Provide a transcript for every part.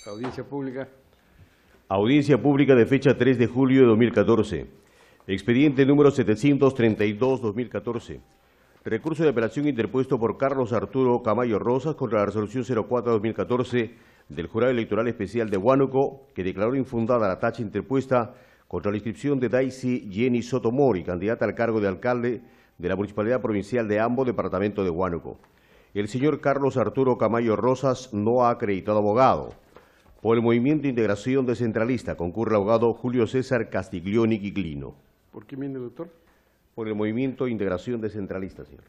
Audiencia pública. Audiencia pública de fecha 3 de julio de 2014. Expediente número 732-2014. Recurso de apelación interpuesto por Carlos Arturo Camayo Rosas contra la resolución 04-2014 del Jurado Electoral Especial de Huánuco, que declaró infundada la tacha interpuesta contra la inscripción de Daisy Jenny Sotomori, candidata al cargo de alcalde de la Municipalidad Provincial de Ambo, departamento de Huánuco. El señor Carlos Arturo Camayo Rosas no ha acreditado abogado. Por el Movimiento de Integración Descentralista concurre el abogado Julio César Castiglioni Giglino. ¿Por qué viene, doctor? Por el Movimiento de Integración Descentralista, señor.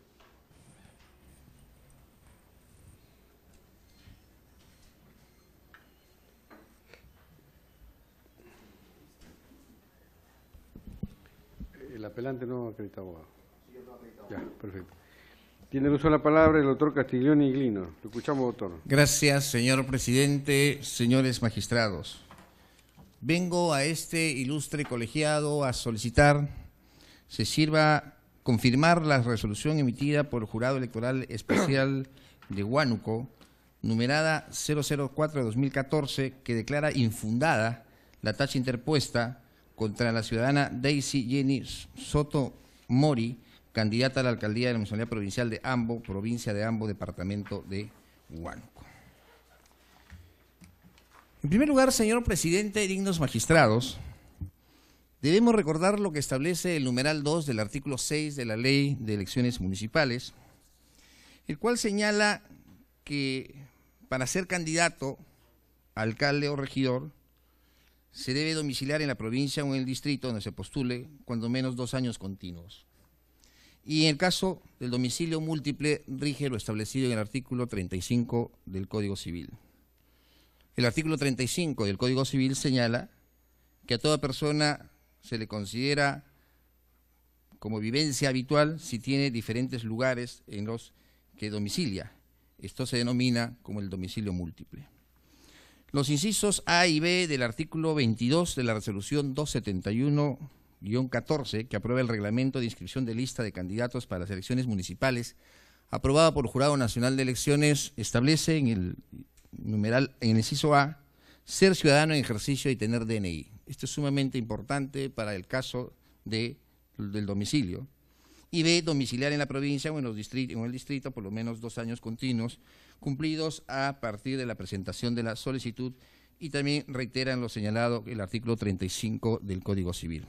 El apelante no ha acreditado abogado. Ya, perfecto. Tiene el uso de la palabra el doctor Castiglioni Giglino. Lo escuchamos, doctor. Gracias, señor presidente, señores magistrados. Vengo a este ilustre colegiado a solicitar se sirva confirmar la resolución emitida por el Jurado Electoral Especial de Huánuco, numerada 004-2014, que declara infundada la tacha interpuesta contra la ciudadana Daisy Jenny Sotomori, candidata a la alcaldía de la Municipalidad Provincial de Ambo, provincia de Ambo, departamento de Huánuco. En primer lugar, señor presidente, dignos magistrados, debemos recordar lo que establece el numeral 2 del artículo 6 de la Ley de Elecciones Municipales, el cual señala que para ser candidato a alcalde o regidor se debe domiciliar en la provincia o en el distrito donde se postule cuando menos 2 años continuos. Y en el caso del domicilio múltiple rige lo establecido en el artículo 35 del Código Civil. El artículo 35 del Código Civil señala que a toda persona se le considera como vivencia habitual si tiene diferentes lugares en los que domicilia. Esto se denomina como el domicilio múltiple. Los incisos A y B del artículo 22 de la resolución 271-14, que aprueba el reglamento de inscripción de lista de candidatos para las elecciones municipales, aprobada por el Jurado Nacional de Elecciones, establece en el inciso A, ser ciudadano en ejercicio y tener DNI. Esto es sumamente importante para el caso del domicilio. Y B, domiciliar en la provincia o en el distrito por lo menos 2 años continuos, cumplidos a partir de la presentación de la solicitud, y también reiteran lo señalado el artículo 35 del Código Civil.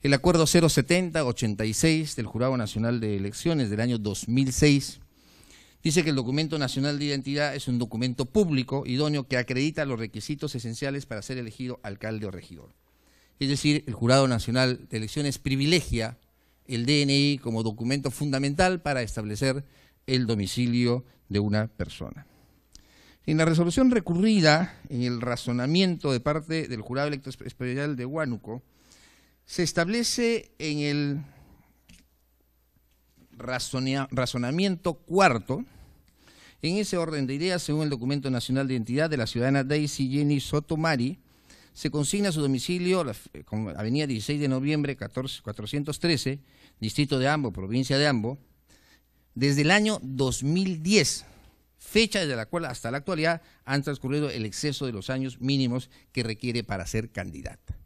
El acuerdo 070-86 del Jurado Nacional de Elecciones del año 2006 dice que el documento nacional de identidad es un documento público idóneo que acredita los requisitos esenciales para ser elegido alcalde o regidor. Es decir, el Jurado Nacional de Elecciones privilegia el DNI como documento fundamental para establecer el domicilio de una persona. En la resolución recurrida, en el razonamiento de parte del Jurado Electoral Especial de Huánuco, se establece en el razonamiento cuarto, en ese orden de ideas, según el documento nacional de identidad de la ciudadana Daisy Jenny Sotomori, se consigna su domicilio, avenida 16 de noviembre, 413, distrito de Ambo, provincia de Ambo, desde el año 2010, fecha desde la cual hasta la actualidad han transcurrido el exceso de los años mínimos que requiere para ser candidata.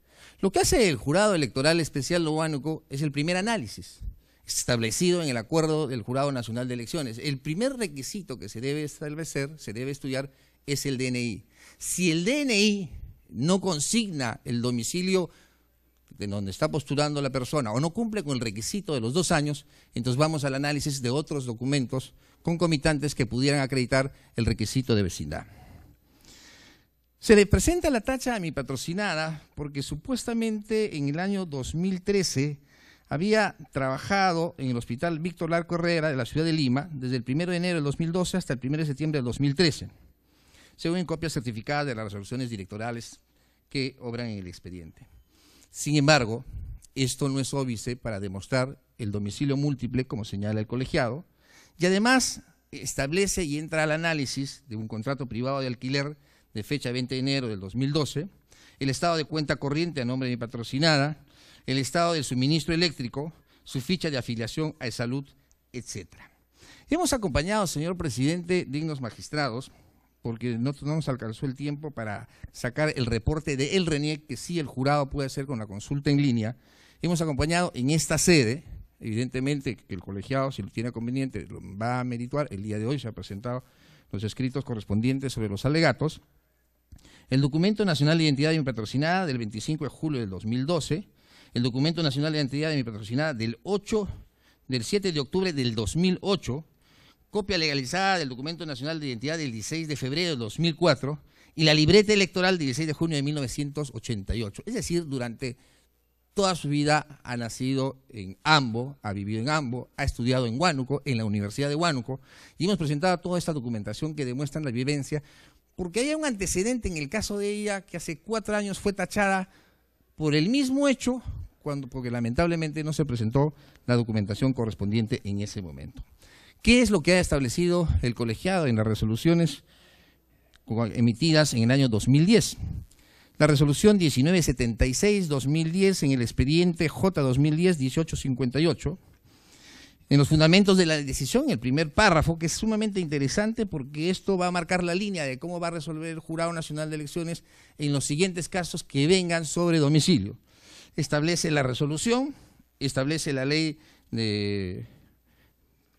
Lo que hace el Jurado Electoral Especial de Huánuco es el primer análisis establecido en el acuerdo del Jurado Nacional de Elecciones. El primer requisito que se debe establecer, se debe estudiar, es el DNI. Si el DNI no consigna el domicilio de donde está postulando la persona o no cumple con el requisito de los 2 años, entonces vamos al análisis de otros documentos concomitantes que pudieran acreditar el requisito de vecindad. Se le presenta la tacha a mi patrocinada porque supuestamente en el año 2013 había trabajado en el Hospital Víctor Larco Herrera de la ciudad de Lima desde el 1 de enero del 2012 hasta el 1 de septiembre del 2013, según copias certificadas de las resoluciones directorales que obran en el expediente. Sin embargo, esto no es óbice para demostrar el domicilio múltiple, como señala el colegiado, y además establece y entra al análisis de un contrato privado de alquiler de fecha 20 de enero del 2012, el estado de cuenta corriente a nombre de mi patrocinada, el estado del suministro eléctrico, su ficha de afiliación a salud, etc. Hemos acompañado, señor presidente, dignos magistrados, porque no nos alcanzó el tiempo para sacar el reporte de el RENIEC, que sí el jurado puede hacer con la consulta en línea. Hemos acompañado en esta sede, evidentemente que el colegiado, si lo tiene conveniente, lo va a merituar. El día de hoy se han presentado los escritos correspondientes sobre los alegatos. El Documento Nacional de Identidad de mi patrocinada del 25 de julio del 2012, el Documento Nacional de Identidad de mi patrocinada del 7 de octubre del 2008, copia legalizada del Documento Nacional de Identidad del 16 de febrero del 2004 y la libreta electoral del 16 de junio de 1988. Es decir, durante toda su vida ha nacido en Ambo, ha vivido en Ambo, ha estudiado en Huánuco, en la Universidad de Huánuco, y hemos presentado toda esta documentación que demuestra la vivencia, porque hay un antecedente en el caso de ella que hace 4 años fue tachada por el mismo hecho, porque lamentablemente no se presentó la documentación correspondiente en ese momento. ¿Qué es lo que ha establecido el colegiado en las resoluciones emitidas en el año 2010? La resolución 1976-2010 en el expediente J 2010-1858, en los fundamentos de la decisión, el primer párrafo, que es sumamente interesante porque esto va a marcar la línea de cómo va a resolver el Jurado Nacional de Elecciones en los siguientes casos que vengan sobre domicilio. Establece la resolución, establece la ley de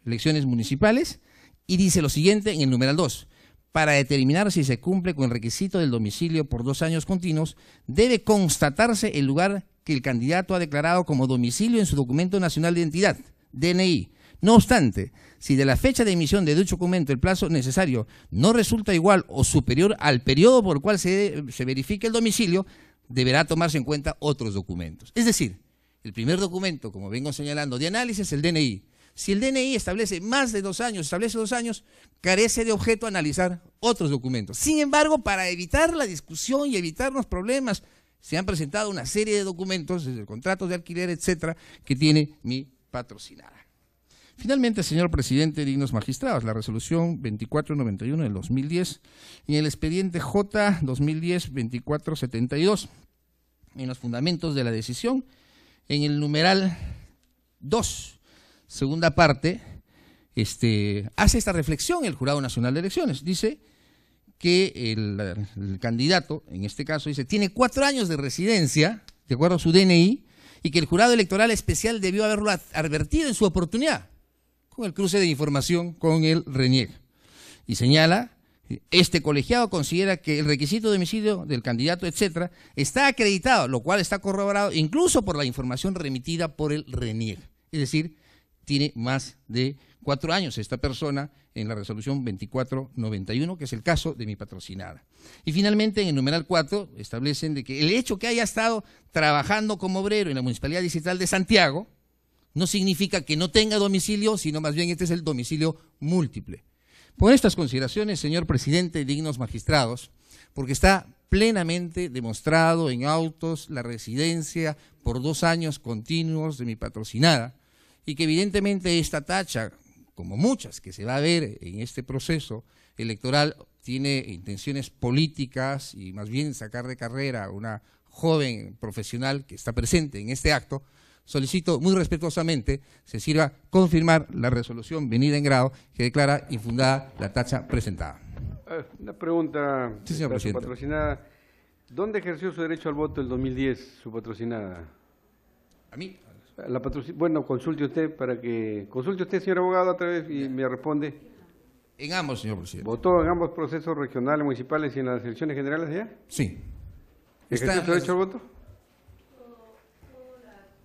elecciones municipales y dice lo siguiente en el numeral 2. Para determinar si se cumple con el requisito del domicilio por 2 años continuos, debe constatarse el lugar que el candidato ha declarado como domicilio en su documento nacional de identidad, DNI. No obstante, si de la fecha de emisión de dicho documento el plazo necesario no resulta igual o superior al periodo por el cual se verifique el domicilio, deberá tomarse en cuenta otros documentos. Es decir, el primer documento, como vengo señalando, de análisis, el DNI. Si el DNI establece más de 2 años, establece 2 años, carece de objeto analizar otros documentos. Sin embargo, para evitar la discusión y evitarnos problemas, se han presentado una serie de documentos, desde contratos de alquiler, etcétera, que tiene mi patrocinada. Finalmente, señor presidente, dignos magistrados, la resolución 2491 del 2010 y el expediente J 2010-2472, en los fundamentos de la decisión, en el numeral 2, segunda parte, hace esta reflexión el Jurado Nacional de Elecciones. Dice que el candidato, en este caso, dice, tiene 4 años de residencia, de acuerdo a su DNI, y que el Jurado Electoral Especial debió haberlo advertido en su oportunidad, con el cruce de información con el RENIEC. Y señala, este colegiado considera que el requisito de domicilio del candidato, etcétera, está acreditado, lo cual está corroborado incluso por la información remitida por el RENIEC. Es decir, tiene más de 4 años esta persona en la resolución 2491, que es el caso de mi patrocinada. Y finalmente, en el numeral 4, establecen de que el hecho que haya estado trabajando como obrero en la Municipalidad Distrital de Santiago no significa que no tenga domicilio, sino más bien este es el domicilio múltiple. Por estas consideraciones, señor presidente, dignos magistrados, porque está plenamente demostrado en autos la residencia por 2 años continuos de mi patrocinada, y que evidentemente esta tacha, como muchas que se va a ver en este proceso electoral, tiene intenciones políticas y más bien sacar de carrera a una joven profesional que está presente en este acto, solicito muy respetuosamente se sirva confirmar la resolución venida en grado que declara infundada la tacha presentada. Una pregunta, sí, señor presidente. Su patrocinada, ¿dónde ejerció su derecho al voto el 2010, su patrocinada? ¿A mí? Bueno, consulte usted, señor abogado, otra vez y me responde. En ambos, señor presidente. ¿Votó en ambos procesos regionales, municipales y en las elecciones generales allá? Sí. ¿Ejerció su derecho al voto?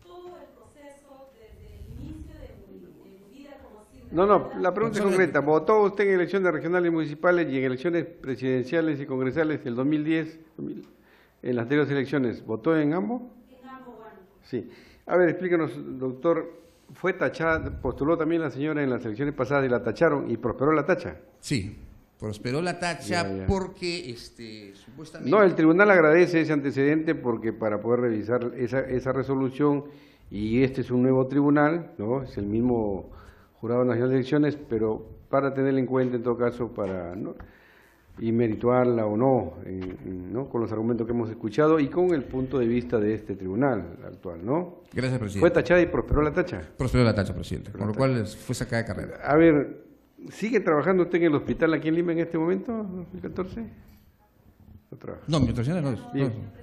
Todo el proceso desde el inicio de mi vida como ciudadana. No, la pregunta es concreta. ¿Votó usted en elecciones regionales y municipales y en elecciones presidenciales y congresales del 2010, en las anteriores elecciones? ¿Votó en ambos? En ambos, bueno. Sí. A ver, explícanos, doctor, ¿fue tachada, postuló también la señora en las elecciones pasadas y la tacharon y prosperó la tacha? Sí, prosperó la tacha Ya. porque supuestamente... No, el tribunal agradece ese antecedente porque para poder revisar esa resolución, y este es un nuevo tribunal, ¿no? Es el mismo Jurado Nacional de Elecciones, pero para tenerla en cuenta en todo caso, para ¿no? y merituarla o no, ¿no? Con los argumentos que hemos escuchado y con el punto de vista de este tribunal actual, ¿no? Gracias, presidente. ¿Fue tachada y prosperó la tacha? Prosperó la tacha, presidente, con lo cual fue sacada de carrera. A ver, ¿Sigue trabajando usted en el hospital aquí en Lima en este momento, 2014? ¿No trabaja? No, mi actuación no es. Bien. no.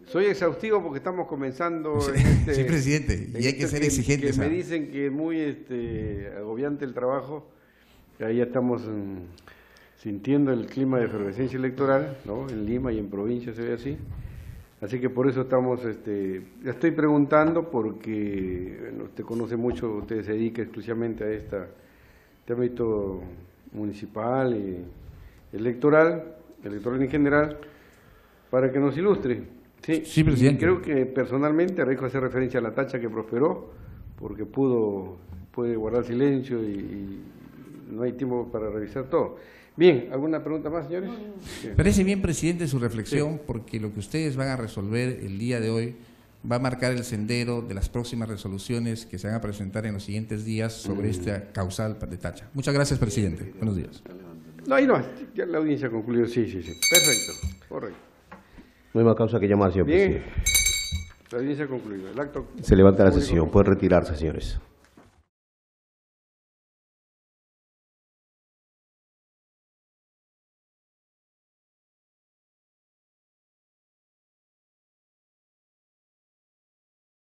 Soy exhaustivo porque estamos comenzando Sí, en este... sí, presidente, y en hay que ser que exigentes, me ¿ah? dicen que es muy agobiante el trabajo. Ahí ya estamos sintiendo el clima de efervescencia electoral, ¿no? En Lima y en provincia se ve así. Así que por eso estamos, ya estoy preguntando porque bueno, usted conoce mucho, usted se dedica exclusivamente a este ámbito municipal y electoral en general, para que nos ilustre. Sí, presidente. Y creo que personalmente Arrejo hace referencia a la tacha que prosperó, porque puede guardar silencio y no hay tiempo para revisar todo. Bien, ¿alguna pregunta más, señores? Parece bien, presidente, su reflexión, porque lo que ustedes van a resolver el día de hoy va a marcar el sendero de las próximas resoluciones que se van a presentar en los siguientes días sobre esta causal de tacha. Muchas gracias, presidente. Buenos días. No, ahí no, ya la audiencia concluyó, sí. Perfecto, correcto. No hay más causa que llamar, señor Bien, presidente. la audiencia concluyó. El acto Se levanta la público sesión. Pueden retirarse, señores.